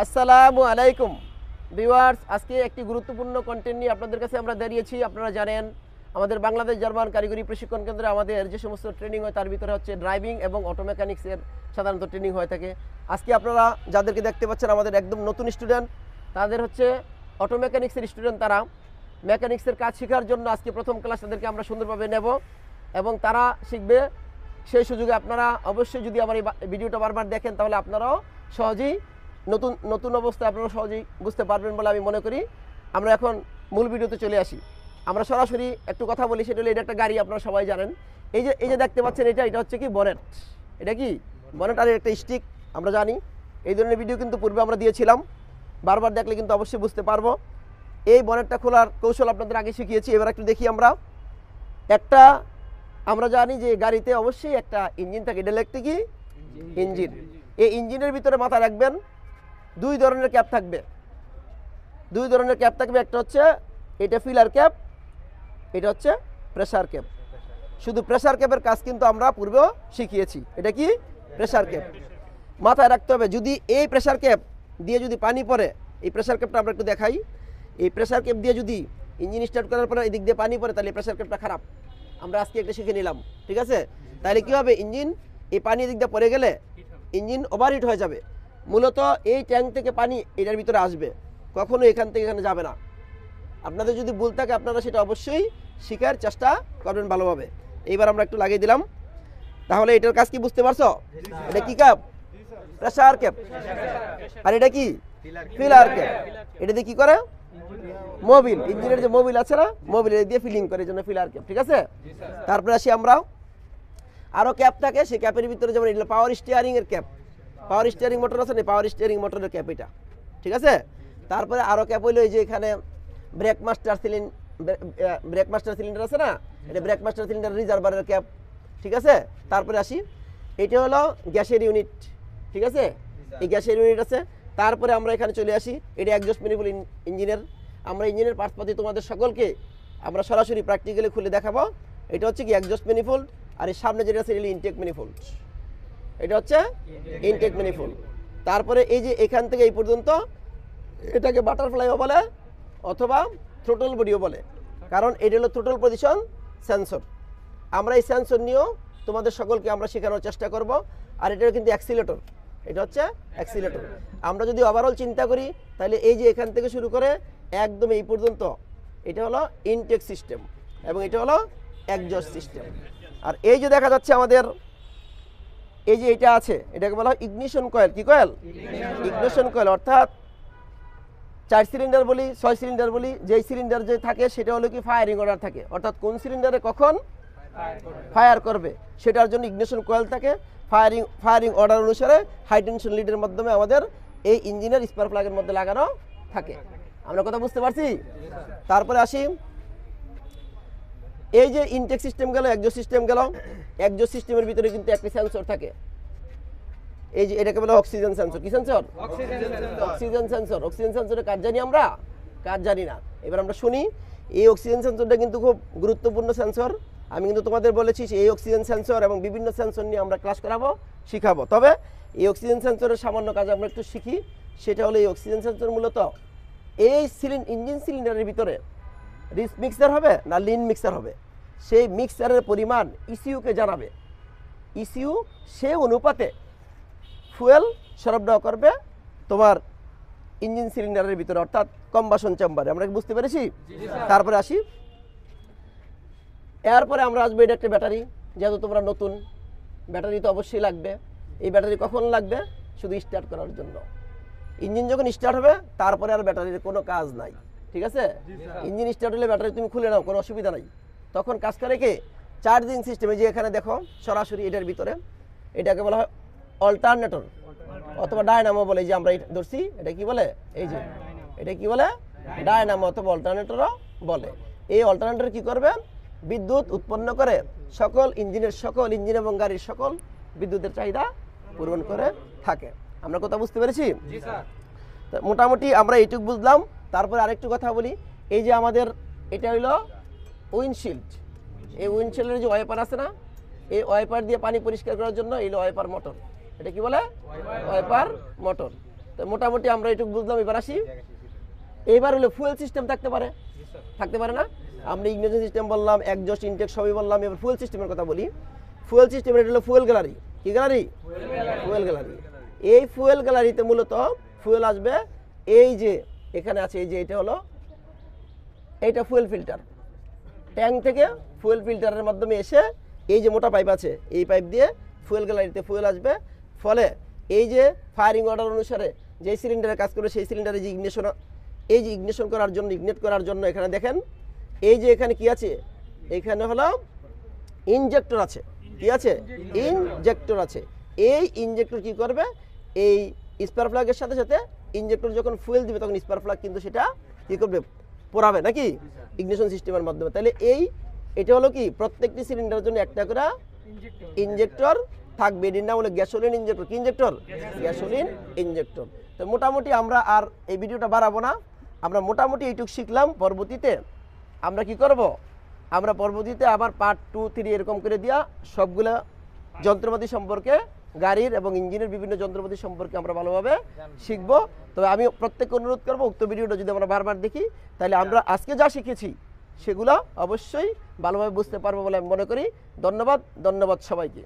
আসসালামু আলাইকুম ভিউয়ার্স, আজকে একটি গুরুত্বপূর্ণ কন্টেন্ট নিয়ে আপনাদের কাছে আমরা দাঁড়িয়েছি। আপনারা জানেন আমাদের বাংলাদেশ জার্মান কারিগরি প্রশিক্ষণ কেন্দ্রে আমাদের যে সমস্ত ট্রেনিং হয় তার ভিতরে হচ্ছে ড্রাইভিং এবং অটো মেকানিক্সের সাধারণত ট্রেনিং হয়ে থাকে। আজকে আপনারা যাদেরকে দেখতে পাচ্ছেন আমাদের একদম নতুন স্টুডেন্ট, তাদের হচ্ছে অটো মেকানিক্সের স্টুডেন্ট। তারা মেকানিক্সের কাজ শেখার জন্য আজকে প্রথম ক্লাস তাদেরকে আমরা সুন্দরভাবে নেব এবং তারা শিখবে। সেই সুযোগে আপনারা অবশ্যই যদি আমার এই ভিডিওটা বারবার দেখেন তাহলে আপনারাও সহজেই নতুন অবস্থায় আপনারা সহজেই বুঝতে পারবেন বলে আমি মনে করি। আমরা এখন মূল ভিডিওতে চলে আসি। আমরা সরাসরি একটু কথা বলি, সেটা হলো এটা একটা গাড়ি, আপনারা সবাই জানেন। এই যে দেখতে পাচ্ছেন এটা হচ্ছে কি বনেট। এটা কি বনেট আর একটা স্টিক, আমরা জানি। এই ধরনের ভিডিও কিন্তু পূর্বে আমরা দিয়েছিলাম, বারবার দেখলে কিন্তু অবশ্যই বুঝতে পারবো। এই বনেটটা খোলার কৌশল আপনাদের আগে শিখিয়েছি। এবার একটু দেখি আমরা জানি যে গাড়িতে অবশ্যই একটা ইঞ্জিন থাকে, এটা একটা কি ইঞ্জিন। এই ইঞ্জিনের ভিতরে মাথা রাখবেন দুই ধরনের ক্যাপ থাকবে। একটা হচ্ছে এটা ফিলার ক্যাপ, এটা হচ্ছে প্রেসার ক্যাপ। শুধু প্রেসার ক্যাপের কাজ কিন্তু আমরা পূর্বেও শিখিয়েছি। এটা কি প্রেসার ক্যাপ, মাথায় রাখতে হবে। যদি এই প্রেসার ক্যাপ দিয়ে যদি পানি পড়ে, এই প্রেসার ক্যাপটা আমরা একটু দেখাই। এই প্রেসার ক্যাপ দিয়ে যদি ইঞ্জিন স্টার্ট করার পরে এদিক দিয়ে পানি পড়ে, তাহলে এই প্রেসার ক্যাপটা খারাপ। আমরা আজকে একটা শিখে নিলাম, ঠিক আছে? তাহলে কি হবে, ইঞ্জিন এই পানি এদিক দিয়ে পড়ে গেলে ইঞ্জিন ওভারহিট হয়ে যাবে। মূলত এই ট্যাঙ্ক থেকে পানি এটার ভিতরে আসবে, কখনো এখান থেকে এখানে যাবে না। আপনাদের যদি ভুল থাকে আপনারা সেটা অবশ্যই শেখার চেষ্টা করবেন ভালোভাবে। এইবার আমরা একটু লাগিয়ে দিলাম। তাহলে এটার কাজ কি বুঝতে পারছো? এটা কি ক্যাপ? Pressure cap. আর এটা কি ফিলার ক্যাপ। এটা দিয়ে কি করে? মোবিল, ইঞ্জিনের যে মোবিল আছে না, মোবিল দিয়ে ফিলিং করে, এই জন্য ফিলার ক্যাপ, ঠিক আছে? তারপরে আসি আমরা, আরও ক্যাপ থাকে। সেই ক্যাপের ভিতরে যেমন এটা পাওয়ার স্টিয়ারিং এর ক্যাপ, পাওয়ার স্টিয়ারিং মোটর আছে না, পাওয়ার স্টিয়ারিং মোটরের ক্যাপ এটা, ঠিক আছে? তারপরে আরও ক্যাপ হইলো এই যে এখানে ব্রেক মাস্টার সিলিন্ডার আছে না, এটা ব্রেক মাস্টার সিলিন্ডার রিজার্ভারের ক্যাপ, ঠিক আছে? তারপরে আসি, এটা হলো গ্যাসের ইউনিট, ঠিক আছে? এই গ্যাসের ইউনিট আছে। তারপরে আমরা এখানে চলে আসি, এটা এক্সজস্ট ম্যানিফোল্ড ইঞ্জিনের। আমরা ইঞ্জিনের পার্টসপাতি তোমাদের সকলকে আমরা সরাসরি প্র্যাকটিক্যালি খুলে দেখাবো। এটা হচ্ছে কি এক্সজস্ট ম্যানিফোল্ড, আর এর সামনে যেটা আছে এটা ইনটেক ম্যানিফোল্ড। এটা হচ্ছে ইনটেক ম্যানিফোল্ড। তারপরে এই যে এখান থেকে এই পর্যন্ত এটাকে বাটারফ্লাইও বলে অথবা থ্রোটল বডিও বলে, কারণ এটা হলো থ্রোটল পজিশন সেন্সর। আমরা এই সেন্সর নিয়েও তোমাদের সকলকে আমরা শেখানোর চেষ্টা করব। আর এটা কিন্তু অ্যাক্সিলেটর, এটা হচ্ছে অ্যাক্সিলেটর। আমরা যদি ওভারঅল চিন্তা করি তাহলে এই যে এখান থেকে শুরু করে একদম এই পর্যন্ত এটা হলো ইনটেক সিস্টেম এবং এটা হলো এক্সজস্ট সিস্টেম। আর এই যে দেখা যাচ্ছে আমাদের এই যে এটা আছে, এটাকে বলা হয় ইগনিশন কয়েল। কি কয়েল? Ignition coil. অর্থাৎ 4 সিলিন্ডার বলি, 6 সিলিন্ডার বলি, যেই সিলিন্ডার যে থাকে সেটা হলো কি ফায়ারিং অর্ডার থাকে, অর্থাৎ কোন সিলিন্ডারে কখন ফায়ার করবে সেটার জন্য ইগনিশন কয়েল থাকে। ফায়ারিং অর্ডার অনুসারে হাই টেনশন লিডের মাধ্যমে আমাদের এই ইঞ্জিনের স্পার্ক প্লাগের মধ্যে লাগানো থাকে। আমরা কথা বুঝতে পারছি? তারপরে আসি, এই যে ইনটেক সিস্টেম গেল, এক্সজস্ট সিস্টেম গেল। এক্সজস্ট সিস্টেমের ভিতরে কিন্তু একটা সেন্সর থাকে, এই যে এটাকে বলে অক্সিজেন সেন্সর। কি সেন্সর? Oxygen sensor. অক্সিজেন সেন্সরের কাজ জানি আমরা? কাজ জানি না। এবার আমরা শুনি, এই অক্সিজেন সেন্সরটা কিন্তু খুব গুরুত্বপূর্ণ সেন্সর। আমি কিন্তু তোমাদের বলেছি এই অক্সিজেন সেন্সর এবং বিভিন্ন সেন্সর নিয়ে আমরা ক্লাস করাবো, শিখাবো। তবে এই অক্সিজেন সেন্সরের সামান্য কাজ আমরা একটু শিখি। সেটা হলো এই অক্সিজেন সেন্সর মূলত এই ইঞ্জিন সিলিন্ডারের ভিতরে রিচ মিক্সার হবে না লিন মিক্সার হবে, সেই মিক্সারের পরিমাণ ইসিউকে জানাবে। ইসিউ সে অনুপাতে ফুয়েল সরবরাহ করবে তোমার ইঞ্জিন সিলিন্ডারের ভিতরে, অর্থাৎ কম্বাসন চেম্বারে। আমরা বুঝতে পেরেছি? তারপরে আসি, এরপরে আমরা আসবো এটা একটা ব্যাটারি। যেহেতু তোমরা নতুন, ব্যাটারি তো অবশ্যই লাগবে। এই ব্যাটারি কখন লাগবে? শুধু স্টার্ট করার জন্য। ইঞ্জিন যখন স্টার্ট হবে তারপরে আর ব্যাটারির কোনো কাজ নাই, ঠিক আছে? ইঞ্জিন স্টার্ট হলে ব্যাটারি তুমি খুলে নাও, কোনো অসুবিধা নাই। তখন কাজ করে কি চার্জিং সিস্টেমে, যে এখানে দেখো সরাসরি এটার ভিতরে, এটাকে বলা হয় অল্টারনেটর অথবা ডায়নামো বলে। যে আমরা ধরছি, এটা কি বলে? এই যে এটা কি বলে? ডায়নামো অথবা অল্টারনেটরও বলে। এই অল্টারনেটর কি করবে? বিদ্যুৎ উৎপন্ন করে সকল ইঞ্জিন এবং গাড়ির সকল বিদ্যুতের চাহিদা পূরণ করে থাকে। আমরা কথা বুঝতে পেরেছি? মোটামুটি আমরা এইটুকু বুঝলাম। তারপরে আরেকটু কথা বলি, এই যে আমাদের এটা হইলো উইন্ডশিল্ড। এই উইন্ডশিল্ডের যে ওয়াইপার আছে না, এই ওয়াইপার দিয়ে পানি পরিষ্কার করার জন্য এই ওয়াইপার মোটর। এটা কি বলে? Wiper motor. তো মোটামুটি আমরা এটুকু বুঝলাম। এবার আসি, এইবার হলো ফুয়েল সিস্টেম থাকতে পারে, থাকতে পারে না? আমরা ইগনিশন সিস্টেম বললাম, একজস্ট ইনটেক সবই বললাম। এবার ফুয়েল সিস্টেমের কথা বলি। ফুয়েল সিস্টেমের এটা হলো ফুয়েল গ্যালারি। কি গ্যালারি? Fuel gallery. এই ফুয়েল গ্যালারিতে মূলত ফুয়েল আসবে, এই যে এখানে আছে, এই যে এটা হলো, এইটা ফুয়েল ফিল্টার। ট্যাঙ্ক থেকে ফুয়েল ফিল্টারের মাধ্যমে এসে এই যে মোটা পাইপ আছে, এই পাইপ দিয়ে ফুয়েল গ্যালারিতে ফুয়েল আসবে। ফলে এই যে ফায়ারিং অর্ডার অনুসারে যে সিলিন্ডারে কাজ করে, সেই সিলিন্ডারে যে ইগনিশন, এই যে ইগনিশন করার জন্য, ইগনেট করার জন্য এখানে দেখেন, এই যে এখানে কি আছে, এখানে হলো ইনজেক্টর আছে। কি আছে? ইনজেক্টর আছে। এই ইনজেক্টর কি করবে, এই স্পার প্লাগের সাথে সাথে ইনজেক্টর যখন ফুয়েল দিবে তখন স্পার প্লাগ কিন্তু সেটা কি করবে, পোড়াবে নাকি ইগনিশন সিস্টেমের মাধ্যমে। তাহলে এটা হলো কি, প্রত্যেকটি সিলিন্ডারের জন্য একটা করে ইনজেক্টর থাকবে। এটির নাম হলো গ্যাসোলিন ইনজেক্টর। কি ইনজেক্টর? Gasoline injector. তো মোটামুটি আমরা আর এই ভিডিওটা বাড়াবো না, আমরা মোটামুটি এইটুকু শিখলাম। পরবর্তীতে আমরা কি করব, আমরা পরবর্তীতে আবার পার্ট 2, 3 এরকম করে দিয়া সবগুলা যন্ত্রপাতি সম্পর্কে, গাড়ির এবং ইঞ্জিনের বিভিন্ন যন্ত্রপাতি সম্পর্কে আমরা ভালোভাবে শিখব। তবে আমি প্রত্যেককে অনুরোধ করবো, উক্ত ভিডিওটা যদি আমরা বারবার দেখি, তাহলে আমরা আজকে যা শিখেছি সেগুলো অবশ্যই ভালোভাবে বুঝতে পারবো বলে আমি মনে করি। ধন্যবাদ সবাইকে।